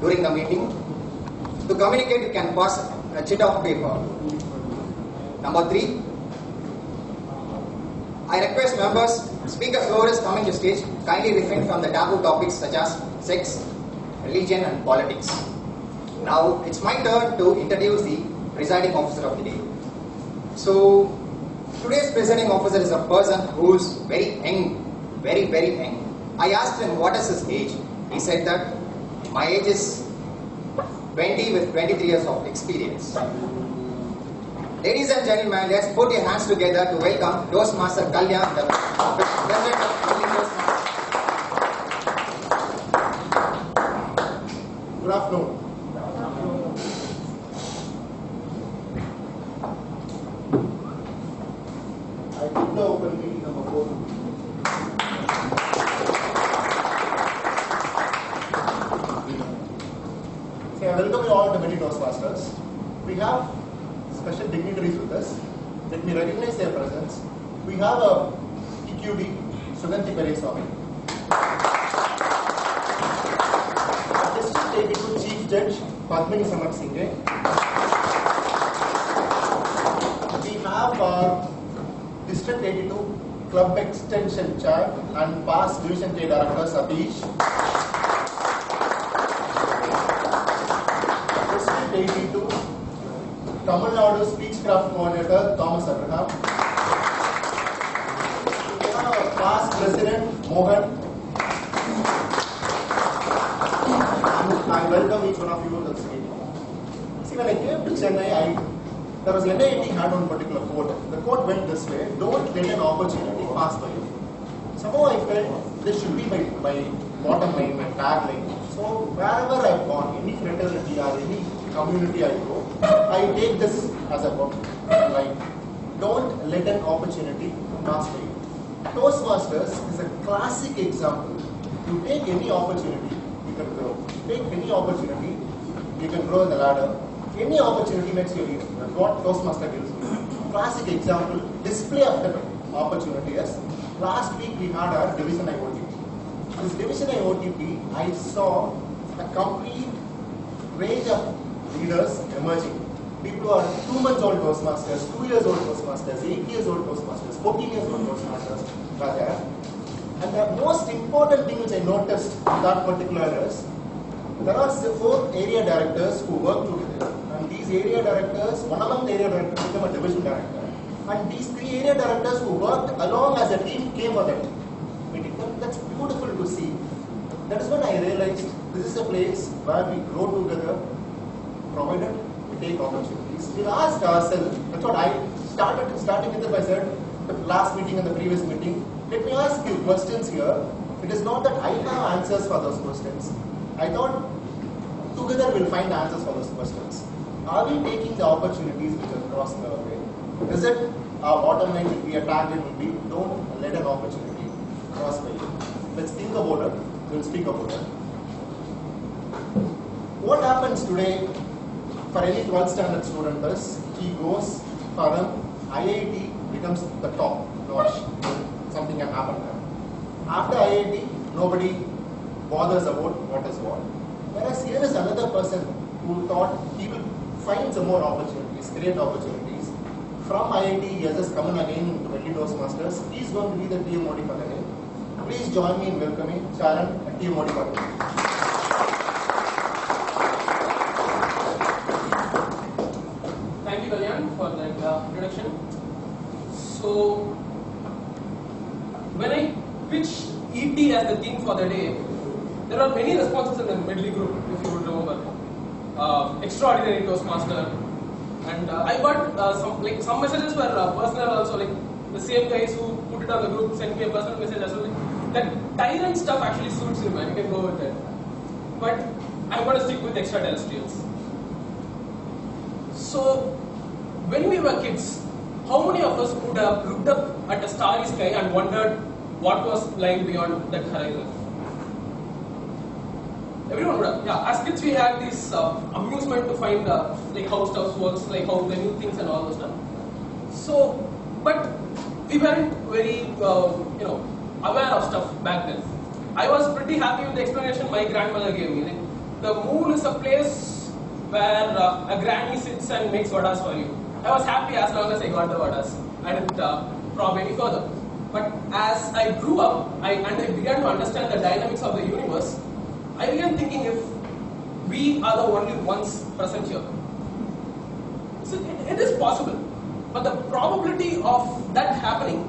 during the meeting. To communicate, you can pass a sheet of paper. Number 3, I request members, speakers whoever is coming to stage, kindly refrain from the taboo topics such as sex, religion and politics. Now it's my turn to introduce the presiding officer of the day. So today's presiding officer is a person who is very young, very young. I asked him what is his age. He said that my age is 20 with 23 years of experience. Ladies and gentlemen, let's put your hands together to welcome Toastmaster Kalyan, the President of Medley Toastmasters. Good afternoon. I did the open meeting number 4. So I welcome you all to Medley Toastmasters. We have special dignitaries with us. Let me recognize their presence. We have a EQD, Suganti Pereswamy. District 82 Chief Judge, Padmini Samak Singhe. We have District 82 Club Extension Chair and past Division K Director, Satish. District 82 Tamil Nadu Speechcraft Coordinator, Thomas Abraham. We have our past President, Mohan. I welcome each one of you to the stage. See, when I came to Chennai, there was NIT had one particular quote. The quote went this way: don't let an opportunity pass by you. Somehow I felt this should be my bottom line, my tagline. So wherever I've gone, any fraternity or any community I go, I take this as a book. Like, don't let an opportunity pass by you. Toastmasters is a classic example. You take any opportunity, you can grow. Take any opportunity, you can grow in the ladder. Any opportunity makes you a leader. That's what Toastmaster gives you. Classic example, display of the opportunity is, last week we had our division IOTP. This division IOTP, I saw a complete range of leaders emerging. People who are 2 months old Toastmasters, 2 years old Toastmasters, 8 years old Toastmasters, 14 years old Toastmasters are there. And the most important thing which I noticed in that particular is, there are 4 area directors who work together. And these area directors, one among the area directors became a division director. And these 3 area directors who worked along as a team came for that meeting. That's beautiful to see. That is when I realized this is a place where we grow together, provided we take opportunities. We asked ourselves, that's what I starting with it, I said, the last meeting and the previous meeting, let me ask you questions here. It is not that I have answers for those questions. I thought together we'll find answers for those questions. Are we taking the opportunities which are across the way? Is it our bottom line will be, a target will be, don't let an opportunity cross by you. Let's think about it, we'll speak about it. What happens today for any 12th standard student is, he goes for an IIT becomes the top notch. Something can happen there. After IIT, nobody bothers about what is what. Whereas here is another person who thought he will find some more opportunities, create opportunities. From IIT, he has just come in again into Medley Toastmasters. He is going to be the TMOD for the day. Please join me in welcoming Sharon and TMOD for the day. Thank you, Kalyan, for that introduction. So, when I pitched ET as the theme for the day, there are many responses in the Medley group, if you would remember. Extraordinary Toastmaster, and I got some messages were personal also, like the same guys who put it on the group sent me a personal message as well. That tyrant stuff actually suits you, man. You can go with it. But I'm going to stick with extraterrestrials. So, when we were kids, how many of us would have looked up at a starry sky and wondered what was lying beyond that horizon? Everyone would have. Yeah, as kids we had this amusement to find like how stuff works, like how the new things and all those stuff. So, but we weren't very aware of stuff back then. I was pretty happy with the explanation my grandmother gave me. Like, the moon is a place where a granny sits and makes vadas for you. I was happy as long as I got the vadas. I didn't probe any further. But as I grew up and I began to understand the dynamics of the universe, I began thinking if we are the only ones present here. So it is possible. But the probability of that happening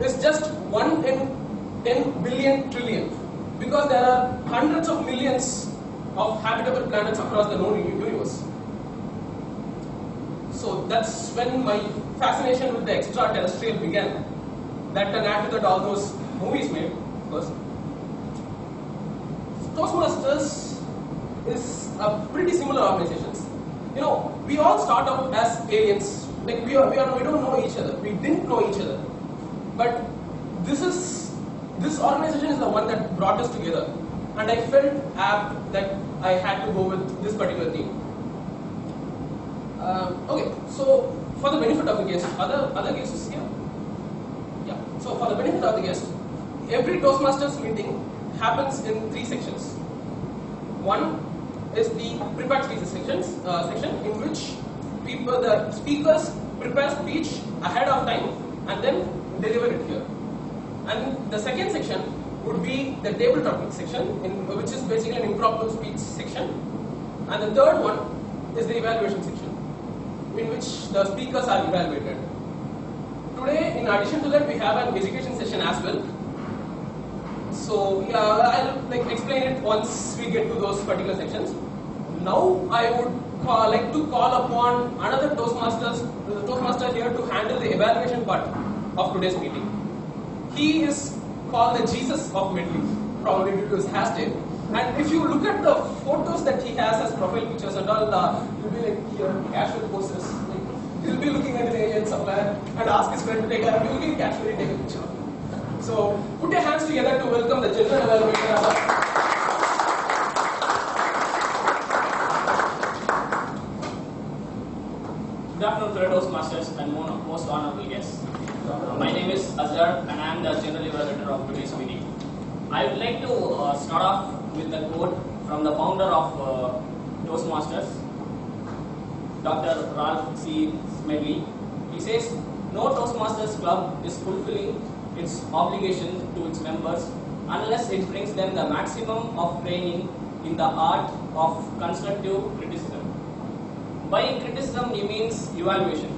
is just 1 in 10 billion trillion. Because there are hundreds of millions of habitable planets across the known universe. So that's when my fascination with the extraterrestrial began. That can add to that all those movies made, of course. Toastmasters is a pretty similar organization. You know, we all start out as aliens. Like we don't know each other. We didn't know each other. But this organization is the one that brought us together. And I felt apt that I had to go with this particular theme. Okay, so for the benefit of the guest, other guests here? Yeah. So for the benefit of the guest, every Toastmasters meeting happens in 3 sections. One is the prepared speeches section in which the speakers prepare speech ahead of time and then deliver it here. And the second section would be the table topic section, which is basically an impromptu speech section. And the third one is the evaluation section, in which the speakers are evaluated. Today, in addition to that, we have an education session as well. So I'll explain it once we get to those particular sections. Now I would like to call upon another Toastmaster here to handle the evaluation part of today's meeting. He is called the Jesus of Medley, probably due to his hairstyle. And if you look at the photos that he has as profile pictures and all, you'll be like here, casual poses. He'll be looking at an alien somewhere and ask his friend to take a picture. He'll casually take a picture. So put your hands together to welcome the general evaluator. Good afternoon, fellow Toastmasters and most honorable guests. My name is Azhar and I am the general evaluator of today's meeting. I would like to start off with a quote from the founder of Toastmasters, Dr. Ralph C. Medley. He says, "No Toastmasters club is fulfilling its obligation to its members unless it brings them the maximum of training in the art of constructive criticism." By criticism, he means evaluation.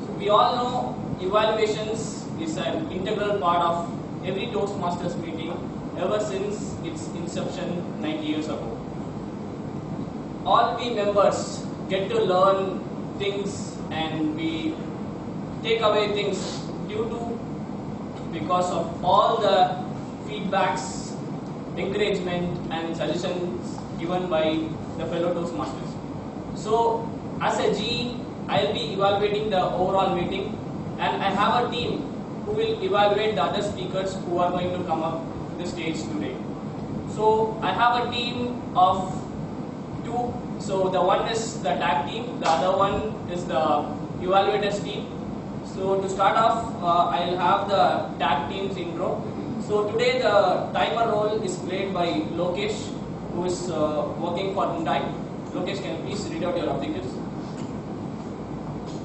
So we all know evaluations is an integral part of every Toastmasters meeting ever since its inception 90 years ago. All we members get to learn things and we take away things because of all the feedbacks, encouragement and suggestions given by the fellow Toastmasters. So as a G, I'll be evaluating the overall meeting and I have a team who will evaluate the other speakers who are going to come up the stage today. So I have a team of 2. So the one is the tag team, the other one is the evaluators team. So to start off, I'll have the tag team's intro. So today the timer role is played by Lokesh, who is working for Hyundai. Lokesh, can you please read out your objectives?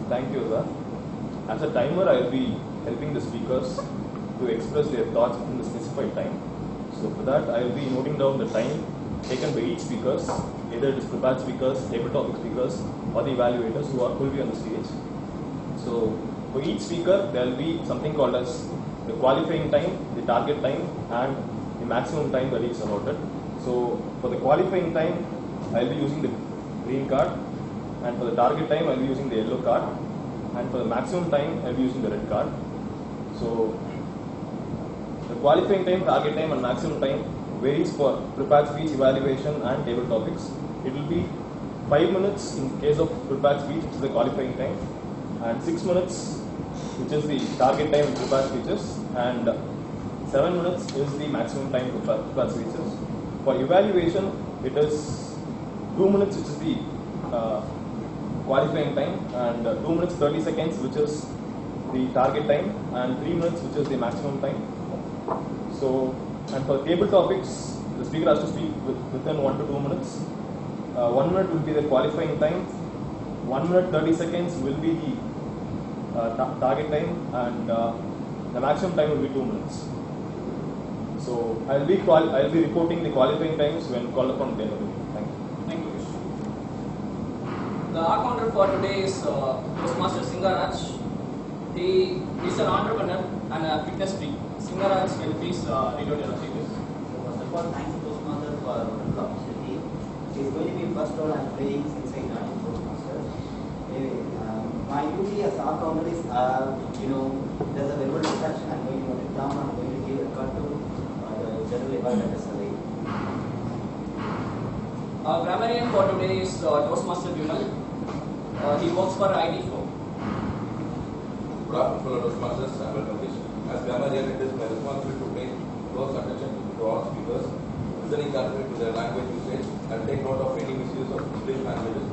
Thank you, sir. As a timer, I will be helping the speakers to express their thoughts in the specified time. So for that, I will be noting down the time taken by each speakers, either it is prepared speakers, table topic speakers, or the evaluators who will be on the stage. So for each speaker, there will be something called as the qualifying time, the target time, and the maximum time that is allotted. So for the qualifying time, I will be using the green card, and for the target time, I will be using the yellow card, and for the maximum time, I will be using the red card. So the qualifying time, target time, and maximum time varies for prepared speech, evaluation, and table topics. It will be 5 minutes in case of prepared speech, which is the qualifying time, and 6 minutes, which is the target time in prepared speeches, and 7 minutes is the maximum time for prepared speeches. For evaluation, it is 2 minutes, which is the qualifying time, and 2 minutes 30 seconds, which is the target time, and 3 minutes, which is the maximum time. So, and for table topics, the speaker has to speak within 1 to 2 minutes. 1 minute will be the qualifying time. 1 minute 30 seconds will be the target time, and the maximum time will be 2 minutes. So I'll be reporting the qualifying times when called upon at the end of the meeting. Thank you. Thank you, Vish. The archon for today is Toastmaster Singaraj. He is an entrepreneur and a fitness freak. Singaraj, can you please read out your objectives? So first of all, thanks to Toastmasters for the opportunity. It is going to be first role I am playing since I joined Toastmasters. My duty as archon is, there's a verbal instruction. I'm going to note it down. I'm going to give a cut to the general evaluator survey. Grammarian for today is Toastmaster Vimal. He works for IT firm. Good afternoon, fellow Toastmasters, and welcome to this. As grammarian, it is my responsibility to pay close attention to all speakers, listening carefully to their language usage, and take note of any misuse of English languages,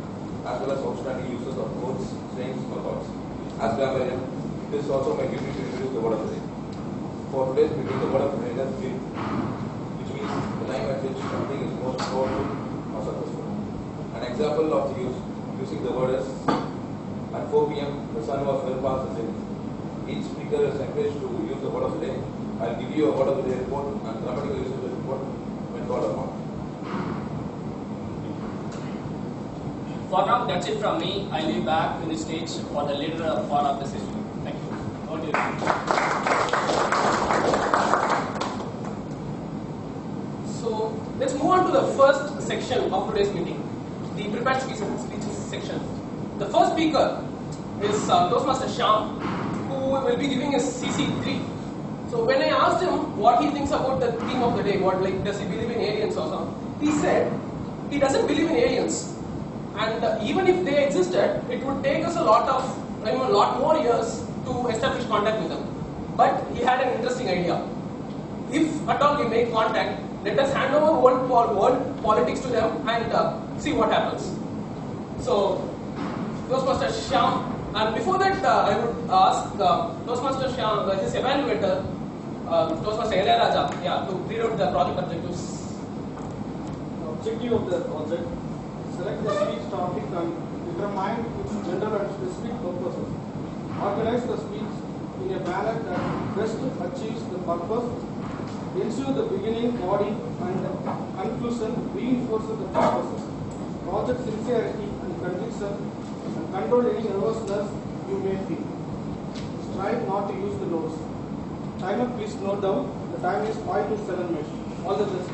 as well as outstanding uses of quotes, sayings, or thoughts. As grammarian, it is also my duty to introduce the word of the day. For today's meeting, the word of the day is "feel," which means the time at which something is most powerful or successful. An example of the using the word is, at 4 p.m. the sun was well past the zenith. Each speaker is encouraged to use the word of the day. I'll give you a word of the day report and grammatical use of the report when called upon. For now, that's it from me. I'll be back in the stage for the later part of the session. Thank you. Over to you. So let's move on to the first section of today's meeting, the prepared speeches section. The first speaker is Toastmaster Shyam, who will be giving his CC3. So when I asked him what he thinks about the theme of the day, does he believe in aliens or something, he said he doesn't believe in aliens. And even if they existed, it would take us a lot more years to establish contact with them. But he had an interesting idea. If at all we make contact, let us hand over world politics to them and see what happens. So, Toastmaster Shyam, and before that, I would ask Toastmaster Shyam, his evaluator, Toastmaster Raja, to read out the project objectives. The objective of the project: select the speech topic and determine its general and specific purposes. Organize the speech in a manner that best achieves the purpose. Ensure the beginning, body, and the conclusion reinforces the purposes. Project sincerity and conviction, and control any nervousness you may feel. Strive not to use the notes. Timer, please note down. The time is 5 to 7 minutes. All the best.